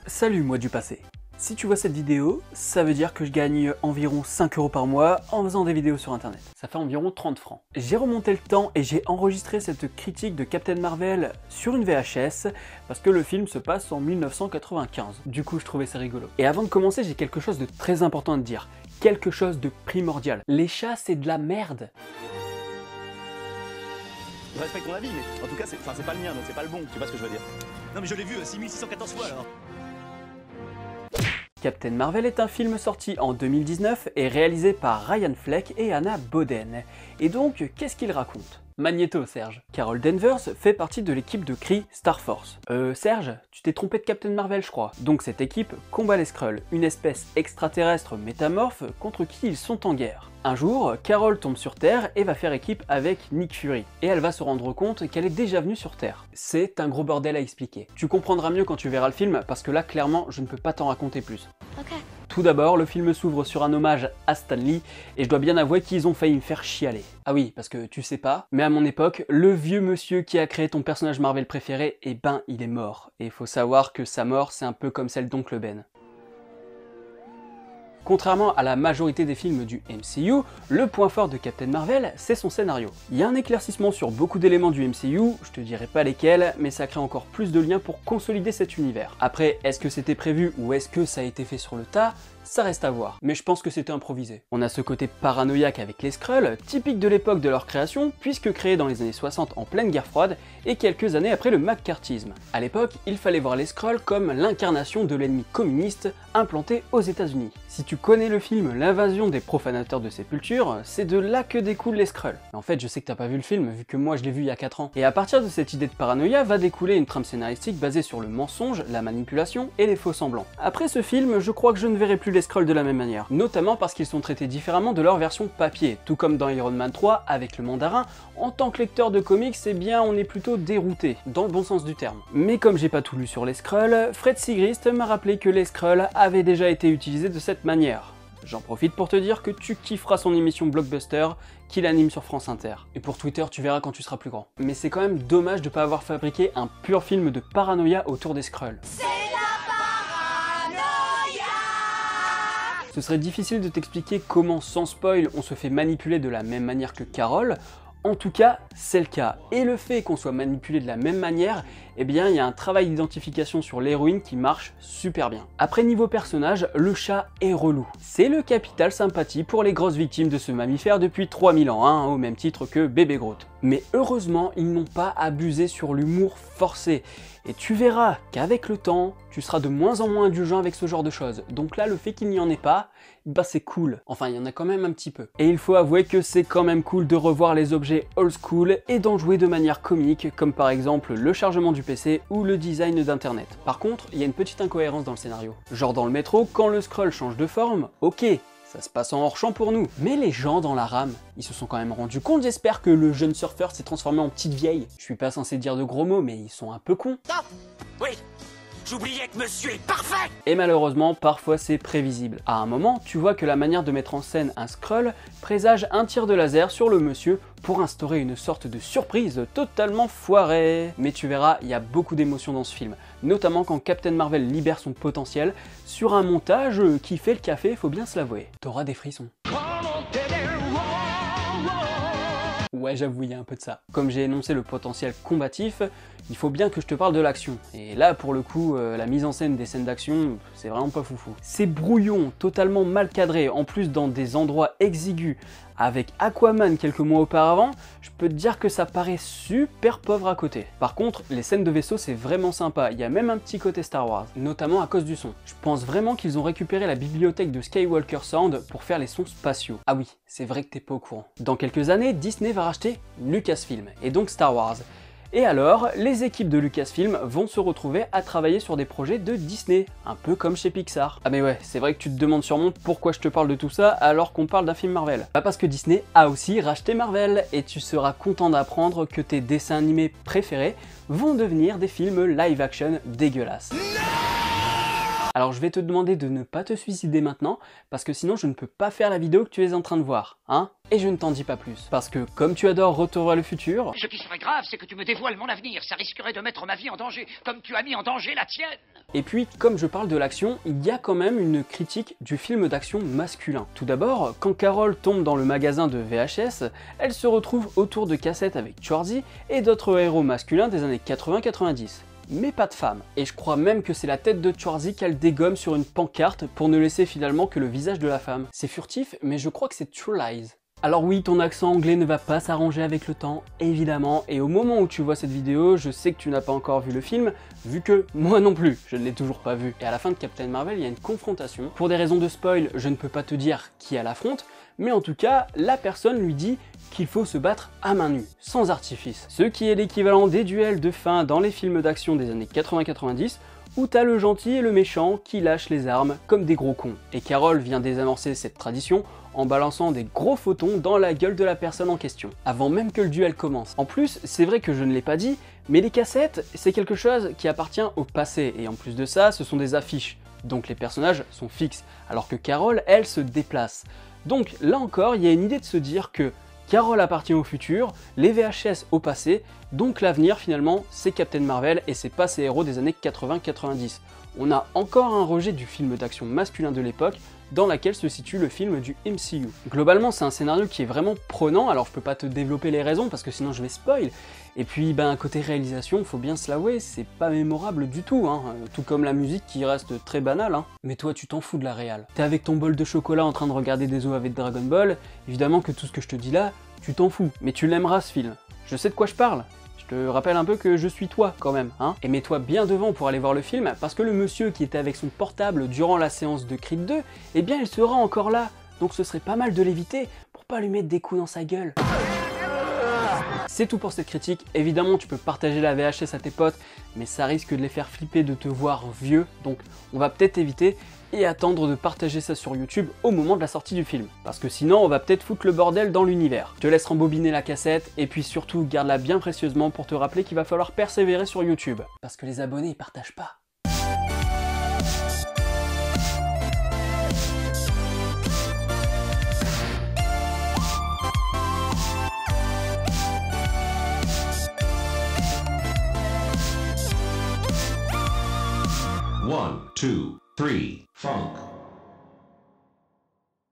Salut moi du passé. Si tu vois cette vidéo, ça veut dire que je gagne environ 5 € par mois en faisant des vidéos sur internet. Ça fait environ 30 francs. J'ai remonté le temps et j'ai enregistré cette critique de Captain Marvel sur une VHS parce que le film se passe en 1995. Du coup je trouvais ça rigolo. Et avant de commencer, j'ai quelque chose de très important à te dire. Quelque chose de primordial. Les chats c'est de la merde. Je respecte ton avis, mais en tout cas, c'est pas le mien, donc c'est pas le bon, tu vois ce que je veux dire. Non mais je l'ai vu 6614 fois alors. Captain Marvel est un film sorti en 2019 et réalisé par Ryan Fleck et Anna Boden. Et donc, qu'est-ce qu'il raconte? Magnéto, Serge. Carol Danvers fait partie de l'équipe de Kree Star Force. Serge, tu t'es trompé de Captain Marvel, je crois. Donc cette équipe combat les Skrulls, une espèce extraterrestre métamorphe contre qui ils sont en guerre. Un jour, Carol tombe sur Terre et va faire équipe avec Nick Fury. Et elle va se rendre compte qu'elle est déjà venue sur Terre. C'est un gros bordel à expliquer. Tu comprendras mieux quand tu verras le film, parce que là, clairement, je ne peux pas t'en raconter plus. Okay. Tout d'abord, le film s'ouvre sur un hommage à Stan Lee, et je dois bien avouer qu'ils ont failli me faire chialer. Ah oui, parce que tu sais pas, mais à mon époque, le vieux monsieur qui a créé ton personnage Marvel préféré, eh ben il est mort. Et il faut savoir que sa mort, c'est un peu comme celle d'Oncle Ben. Contrairement à la majorité des films du MCU, le point fort de Captain Marvel, c'est son scénario. Il y a un éclaircissement sur beaucoup d'éléments du MCU, je te dirai pas lesquels, mais ça crée encore plus de liens pour consolider cet univers. Après, est-ce que c'était prévu ou est-ce que ça a été fait sur le tas? Ça reste à voir, mais je pense que c'était improvisé. On a ce côté paranoïaque avec les Skrulls, typique de l'époque de leur création, puisque créés dans les années 60 en pleine guerre froide, et quelques années après le McCarthyisme. À l'époque, il fallait voir les Skrulls comme l'incarnation de l'ennemi communiste implanté aux États-Unis. Si tu connais le film L'invasion des profanateurs de sépultures, c'est de là que découlent les Skrulls. En fait, je sais que t'as pas vu le film, vu que moi je l'ai vu il y a 4 ans. Et à partir de cette idée de paranoïa va découler une trame scénaristique basée sur le mensonge, la manipulation et les faux semblants. Après ce film, je crois que je ne verrai plus les Skrulls de la même manière, notamment parce qu'ils sont traités différemment de leur version papier, tout comme dans Iron Man 3 avec le mandarin. En tant que lecteur de comics, eh bien on est plutôt dérouté, dans le bon sens du terme. Mais comme j'ai pas tout lu sur les Skrulls, Fred Sigrist m'a rappelé que les Skrulls avaient déjà été utilisés de cette manière. J'en profite pour te dire que tu kifferas son émission Blockbuster qu'il anime sur France Inter. Et pour Twitter, tu verras quand tu seras plus grand. Mais c'est quand même dommage de pas avoir fabriqué un pur film de paranoïa autour des Skrulls. Ce serait difficile de t'expliquer comment, sans spoil, on se fait manipuler de la même manière que Carol. En tout cas, c'est le cas. Et le fait qu'on soit manipulé de la même manière, eh bien, il y a un travail d'identification sur l'héroïne qui marche super bien. Après, niveau personnage, le chat est relou. C'est le capital sympathie pour les grosses victimes de ce mammifère depuis 3000 ans, hein, au même titre que Bébé Groot. Mais heureusement, ils n'ont pas abusé sur l'humour forcé. Et tu verras qu'avec le temps, tu seras de moins en moins indulgent avec ce genre de choses. Donc là, le fait qu'il n'y en ait pas, bah c'est cool. Enfin, il y en a quand même un petit peu. Et il faut avouer que c'est quand même cool de revoir les objets old school et d'en jouer de manière comique, comme par exemple le chargement du PC ou le design d'internet. Par contre, il y a une petite incohérence dans le scénario. Genre dans le métro, quand le Skrull change de forme, ok, ça se passe en hors-champ pour nous. Mais les gens dans la rame, ils se sont quand même rendus compte, j'espère, que le jeune surfeur s'est transformé en petite vieille. Je suis pas censé dire de gros mots, mais ils sont un peu cons. Stop! Oui, j'oubliais que monsieur est parfait! Et malheureusement, parfois c'est prévisible. À un moment, tu vois que la manière de mettre en scène un Skrull présage un tir de laser sur le monsieur pour instaurer une sorte de surprise totalement foirée. Mais tu verras, il y a beaucoup d'émotions dans ce film, notamment quand Captain Marvel libère son potentiel sur un montage qui fait le café, faut bien se l'avouer. T'auras des frissons. Ouais, j'avoue, il y a un peu de ça. Comme j'ai énoncé le potentiel combatif, il faut bien que je te parle de l'action. Et là, pour le coup, la mise en scène des scènes d'action, c'est vraiment pas foufou. C'est brouillon, totalement mal cadré, en plus dans des endroits exigus. Avec Aquaman quelques mois auparavant, je peux te dire que ça paraît super pauvre à côté. Par contre, les scènes de vaisseau, c'est vraiment sympa. Il y a même un petit côté Star Wars, notamment à cause du son. Je pense vraiment qu'ils ont récupéré la bibliothèque de Skywalker Sound pour faire les sons spatiaux. Ah oui, c'est vrai que t'es pas au courant. Dans quelques années, Disney va racheter Lucasfilm, et donc Star Wars. Et alors, les équipes de Lucasfilm vont se retrouver à travailler sur des projets de Disney, un peu comme chez Pixar. Ah mais ouais, c'est vrai que tu te demandes sûrement pourquoi je te parle de tout ça alors qu'on parle d'un film Marvel. Bah parce que Disney a aussi racheté Marvel, et tu seras content d'apprendre que tes dessins animés préférés vont devenir des films live action dégueulasses. Alors je vais te demander de ne pas te suicider maintenant, parce que sinon je ne peux pas faire la vidéo que tu es en train de voir, hein? Et je ne t'en dis pas plus. Parce que comme tu adores Retour vers le futur... Ce qui serait grave, c'est que tu me dévoiles mon avenir. Ça risquerait de mettre ma vie en danger, comme tu as mis en danger la tienne. Et puis, comme je parle de l'action, il y a quand même une critique du film d'action masculin. Tout d'abord, quand Carol tombe dans le magasin de VHS, elle se retrouve autour de cassettes avec Schwarzy et d'autres héros masculins des années 80-90. Mais pas de femme. Et je crois même que c'est la tête de Schwarzy qu'elle dégomme sur une pancarte pour ne laisser finalement que le visage de la femme. C'est furtif, mais je crois que c'est True Lies. Alors oui, ton accent anglais ne va pas s'arranger avec le temps, évidemment, et au moment où tu vois cette vidéo, je sais que tu n'as pas encore vu le film, vu que moi non plus, je ne l'ai toujours pas vu. Et à la fin de Captain Marvel, il y a une confrontation. Pour des raisons de spoil, je ne peux pas te dire qui elle affronte, mais en tout cas, la personne lui dit qu'il faut se battre à main nue, sans artifice. Ce qui est l'équivalent des duels de fin dans les films d'action des années 80-90, où t'as le gentil et le méchant qui lâchent les armes comme des gros cons. Et Carol vient désamorcer cette tradition en balançant des gros photons dans la gueule de la personne en question, avant même que le duel commence. En plus, c'est vrai que je ne l'ai pas dit, mais les cassettes, c'est quelque chose qui appartient au passé, et en plus de ça, ce sont des affiches, donc les personnages sont fixes, alors que Carol, elle, se déplace. Donc là encore, il y a une idée de se dire que Carol appartient au futur, les VHS au passé, donc l'avenir finalement c'est Captain Marvel et c'est pas ces héros des années 80-90. On a encore un rejet du film d'action masculin de l'époque dans laquelle se situe le film du MCU. Globalement c'est un scénario qui est vraiment prenant, alors je peux pas te développer les raisons parce que sinon je vais spoil. Et puis ben côté réalisation, faut bien se l'avouer, c'est pas mémorable du tout, hein. Tout comme la musique qui reste très banale. Hein. Mais toi tu t'en fous de la réal. T'es avec ton bol de chocolat en train de regarder des OAV de Dragon Ball, évidemment que tout ce que je te dis là, tu t'en fous, mais tu l'aimeras ce film. Je sais de quoi je parle. Je te rappelle un peu que je suis toi quand même, hein. Et mets-toi bien devant pour aller voir le film, parce que le monsieur qui était avec son portable durant la séance de Creed 2, eh bien il sera encore là. Donc ce serait pas mal de l'éviter pour pas lui mettre des coups dans sa gueule. C'est tout pour cette critique, évidemment tu peux partager la VHS à tes potes, mais ça risque de les faire flipper de te voir vieux, donc on va peut-être éviter et attendre de partager ça sur YouTube au moment de la sortie du film. Parce que sinon on va peut-être foutre le bordel dans l'univers. Je te laisse rembobiner la cassette, et puis surtout garde-la bien précieusement pour te rappeler qu'il va falloir persévérer sur YouTube. Parce que les abonnés ils partagent pas. One, two, three, funk.